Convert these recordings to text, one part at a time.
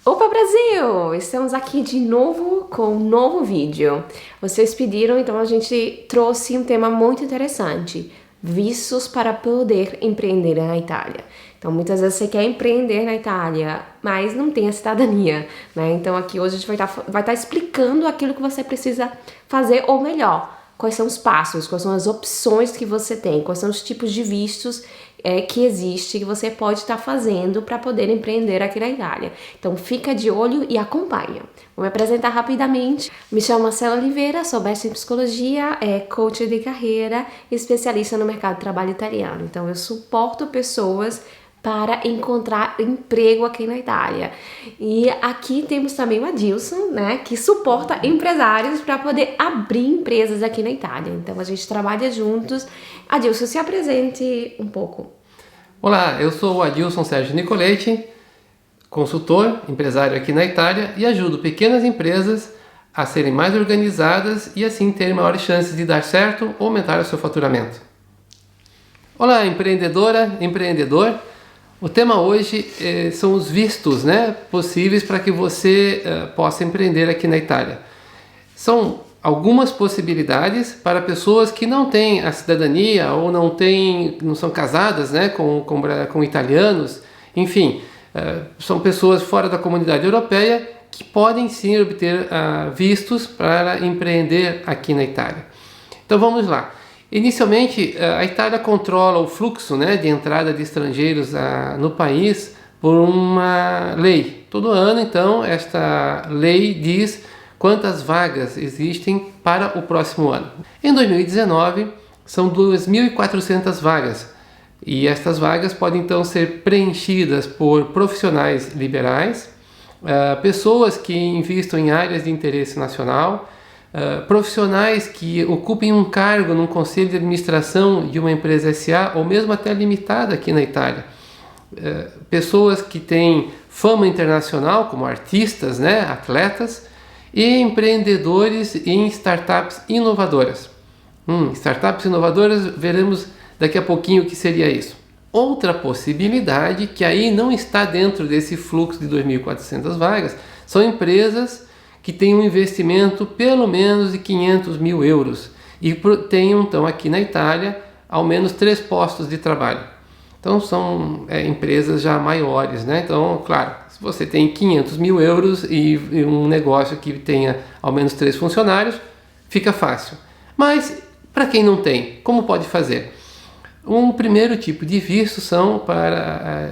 Opa Brasil! Estamos aqui de novo com um novo vídeo. Vocês pediram, então a gente trouxe um tema muito interessante: vistos para poder empreender na Itália. Então muitas vezes você quer empreender na Itália, mas não tem a cidadania, né? Então aqui hoje a gente vai estar explicando aquilo que você precisa fazer, ou melhor, quais são os passos, quais são as opções que você tem, quais são os tipos de vistos que existe, que você pode estar fazendo para poder empreender aqui na Itália. Então fica de olho e acompanha. Vou me apresentar rapidamente. Me chamo Marcela Oliveira, sou mestre em psicologia, coach de carreira e especialista no mercado de trabalho italiano. Então eu suporto pessoas para encontrar emprego aqui na Itália. E aqui temos também o Adilson, né, que suporta empresários para poder abrir empresas aqui na Itália. Então a gente trabalha juntos. Adilson, se apresente um pouco. Olá, eu sou o Adilson Sérgio Nicoletti, consultor, empresário aqui na Itália e ajudo pequenas empresas a serem mais organizadas e assim terem maiores chances de dar certo ou aumentar o seu faturamento. Olá, empreendedora, empreendedor. O tema hoje são os vistos, possíveis para que você possa empreender aqui na Itália. São algumas possibilidades para pessoas que não têm a cidadania ou não são casadas, com italianos. Enfim, são pessoas fora da comunidade europeia que podem sim obter vistos para empreender aqui na Itália. Então vamos lá. Inicialmente, a Itália controla o fluxo de entrada de estrangeiros no país por uma lei. Todo ano, então, esta lei diz quantas vagas existem para o próximo ano. Em 2019, são 2.400 vagas. E estas vagas podem, então, ser preenchidas por profissionais liberais, pessoas que investam em áreas de interesse nacional, profissionais que ocupem um cargo num conselho de administração de uma empresa SA ou mesmo até limitada aqui na Itália, pessoas que têm fama internacional como artistas, atletas e empreendedores em startups inovadoras. Startups inovadoras, veremos daqui a pouquinho o que seria isso. Outra possibilidade, que aí não está dentro desse fluxo de 2.400 vagas, são empresas que tem um investimento pelo menos de 500 mil euros e tenham então aqui na Itália ao menos 3 postos de trabalho. Então são empresas já maiores, Então, claro, se você tem 500 mil euros e um negócio que tenha ao menos 3 funcionários, fica fácil. Mas para quem não tem, como pode fazer? Um primeiro tipo de visto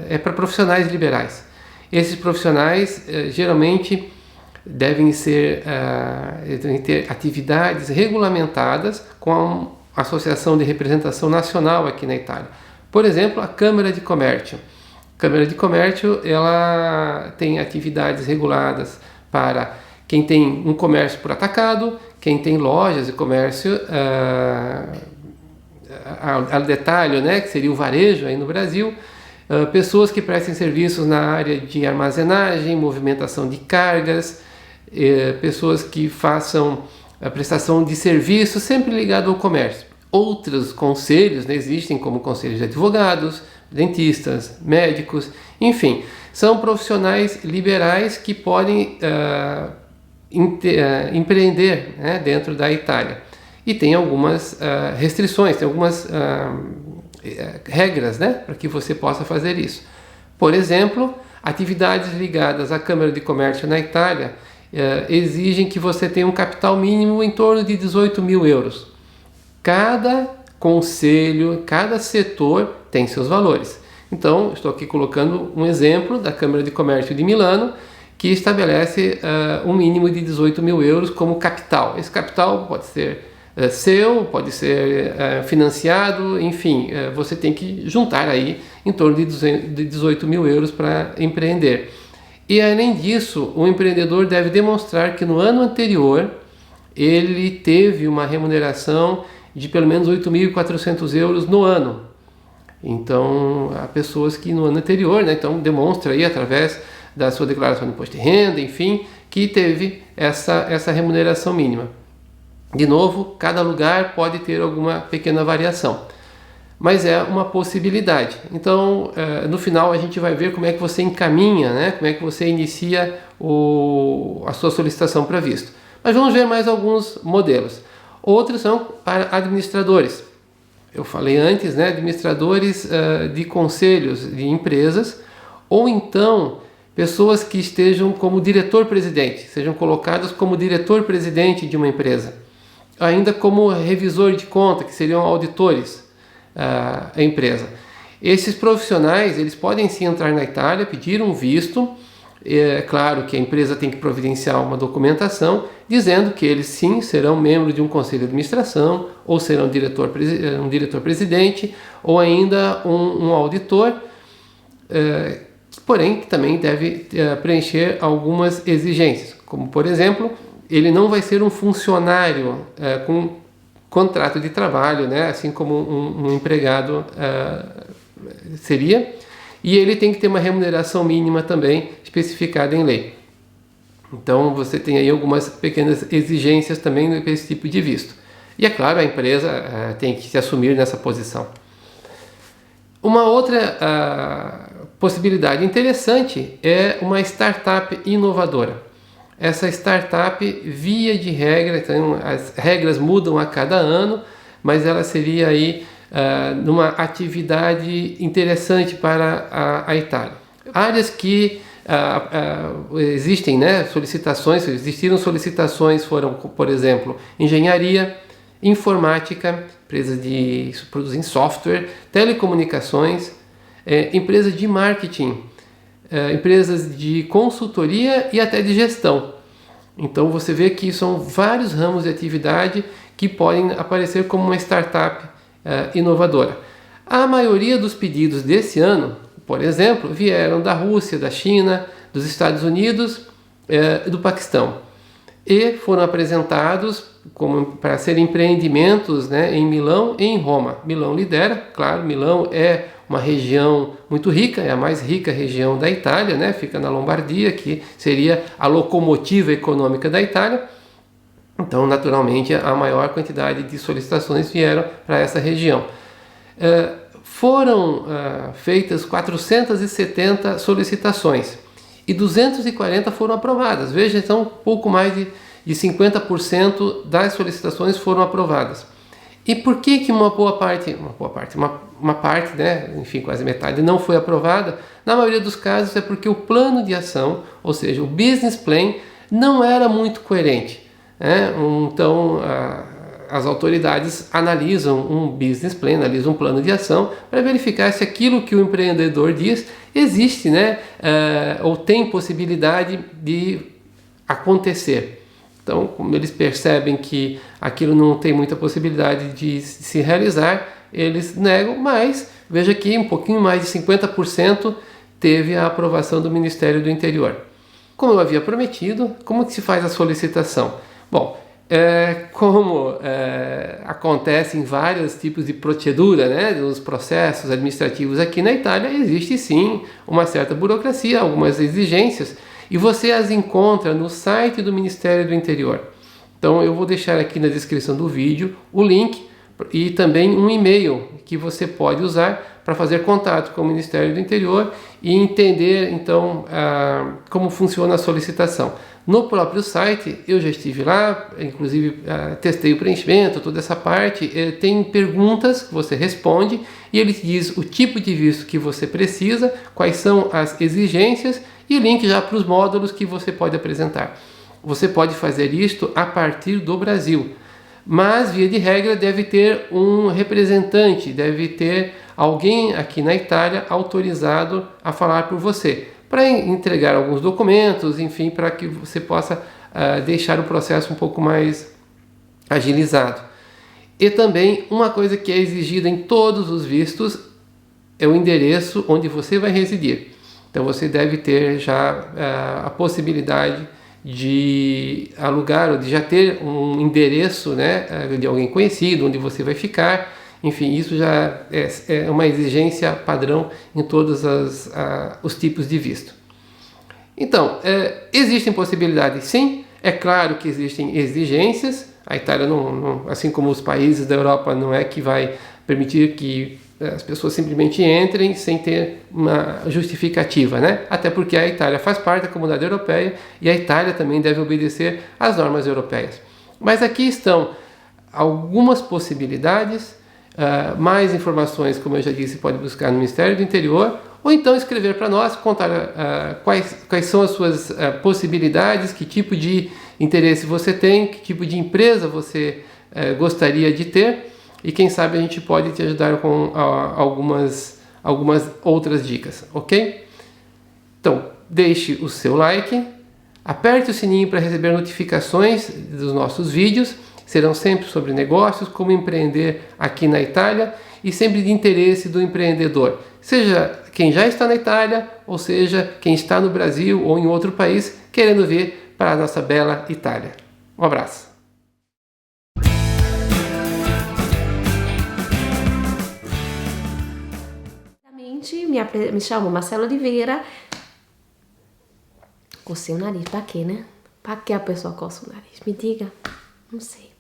é para profissionais liberais. Esses profissionais geralmente devem ter atividades regulamentadas com a Associação de Representação Nacional aqui na Itália. Por exemplo, a Câmara de Comércio. A Câmara de Comércio ela tem atividades reguladas para quem tem um comércio por atacado, quem tem lojas de comércio ao detalhe, que seria o varejo aí no Brasil, pessoas que prestem serviços na área de armazenagem, movimentação de cargas, pessoas que façam a prestação de serviços sempre ligado ao comércio. Outros conselhos existem, como conselhos de advogados, dentistas, médicos, enfim, são profissionais liberais que podem empreender dentro da Itália. E tem algumas restrições, tem algumas regras para que você possa fazer isso. Por exemplo, atividades ligadas à Câmara de Comércio na Itália exigem que você tenha um capital mínimo em torno de 18 mil euros. Cada conselho, cada setor tem seus valores. Então, estou aqui colocando um exemplo da Câmara de Comércio de Milano, que estabelece um mínimo de 18 mil euros como capital. Esse capital pode ser seu, pode ser financiado, enfim, você tem que juntar aí em torno de 18 mil euros para empreender. E além disso, o empreendedor deve demonstrar que no ano anterior ele teve uma remuneração de pelo menos 8.400 euros no ano. Então, há pessoas que no ano anterior, então demonstra aí através da sua declaração de imposto de renda, enfim, que teve essa remuneração mínima. De novo, cada lugar pode ter alguma pequena variação. mas é uma possibilidade. Então, no final, a gente vai ver como é que você encaminha, né? Como é que você inicia a sua solicitação para visto. Mas vamos ver mais alguns modelos. Outros são para administradores. Eu falei antes, né? Administradores de conselhos de empresas, ou então pessoas que estejam como diretor-presidente, sejam colocadas como diretor-presidente de uma empresa. Ainda como revisor de conta, que seriam auditores a empresa. Esses profissionais, eles podem sim entrar na Itália, pedir um visto. É claro que a empresa tem que providenciar uma documentação dizendo que eles sim serão membros de um conselho de administração, ou serão um diretor-presidente, ou ainda um auditor, porém que também deve preencher algumas exigências, como por exemplo, ele não vai ser um funcionário com contrato de trabalho, né, assim como um empregado seria, e ele tem que ter uma remuneração mínima também especificada em lei. Então você tem aí algumas pequenas exigências também para esse tipo de visto. E é claro, a empresa tem que se assumir nessa posição. Uma outra possibilidade interessante é uma startup inovadora. Essa startup, via de regra, então, as regras mudam a cada ano, mas ela seria aí numa atividade interessante para a Itália. Áreas que existem, né, existiram solicitações, foram, por exemplo, engenharia, informática, empresas que produzem software, telecomunicações, empresas de marketing, empresas de consultoria e até de gestão. Então você vê que são vários ramos de atividade que podem aparecer como uma startup inovadora. A maioria dos pedidos desse ano, por exemplo, vieram da Rússia, da China, dos Estados Unidos e do Paquistão, e foram apresentados para serem empreendimentos, né, em Milão e em Roma. Milão lidera, claro, Milão é uma região muito rica, é a mais rica região da Itália, né? Fica na Lombardia, que seria a locomotiva econômica da Itália. Então, naturalmente, a maior quantidade de solicitações vieram para essa região. Foram feitas 470 solicitações e 240 foram aprovadas. Veja, então, pouco mais de 50% das solicitações foram aprovadas. E por que uma parte, né, enfim, quase metade, não foi aprovada? Na maioria dos casos é porque o plano de ação, ou seja, o business plan, não era muito coerente, né? Então, as autoridades analisam um business plan, analisam um plano de ação para verificar se aquilo que o empreendedor diz existe, né, ou tem possibilidade de acontecer. Então, como eles percebem que aquilo não tem muita possibilidade de se realizar, eles negam, mas veja que um pouquinho mais de 50% teve a aprovação do Ministério do Interior. Como eu havia prometido, como que se faz a solicitação? Bom, como acontece em vários tipos de procedura, né, dos processos administrativos aqui na Itália, existe sim uma certa burocracia, algumas exigências, e você as encontra no site do Ministério do Interior. Então eu vou deixar aqui na descrição do vídeo o link e também um e-mail que você pode usar para fazer contato com o Ministério do Interior e entender então como funciona a solicitação. No próprio site eu já estive lá, inclusive testei o preenchimento, toda essa parte, tem perguntas que você responde e ele te diz o tipo de visto que você precisa, quais são as exigências e link já para os módulos que você pode apresentar. Você pode fazer isto a partir do Brasil, mas via de regra deve ter um representante, deve ter alguém aqui na Itália autorizado a falar por você, para entregar alguns documentos, enfim, para que você possa deixar o processo um pouco mais agilizado. E também uma coisa que é exigida em todos os vistos é o endereço onde você vai residir. Então você deve ter já a possibilidade de alugar ou de já ter um endereço, né, de alguém conhecido, onde você vai ficar. Enfim, isso já é uma exigência padrão em todos os tipos de visto. Então, existem possibilidades sim, é claro que existem exigências. A Itália, não, assim como os países da Europa, não é que vai permitir que as pessoas simplesmente entrem sem ter uma justificativa, né? Até porque a Itália faz parte da Comunidade Europeia e a Itália também deve obedecer às normas europeias. Mas aqui estão algumas possibilidades, mais informações, como eu já disse, pode buscar no Ministério do Interior, ou então escrever para nós, contar quais são as suas possibilidades, que tipo de interesse você tem, que tipo de empresa você gostaria de ter, e quem sabe a gente pode te ajudar com algumas outras dicas, ok? Então, deixe o seu like, aperte o sininho para receber notificações dos nossos vídeos, serão sempre sobre negócios, como empreender aqui na Itália e sempre de interesse do empreendedor, seja quem já está na Itália, ou seja, quem está no Brasil ou em outro país querendo vir para a nossa bela Itália. Um abraço! Me chamo Marcela Oliveira. Cocei o nariz, pra quê, né? Pra que a pessoa coça o nariz? Me diga. Não sei.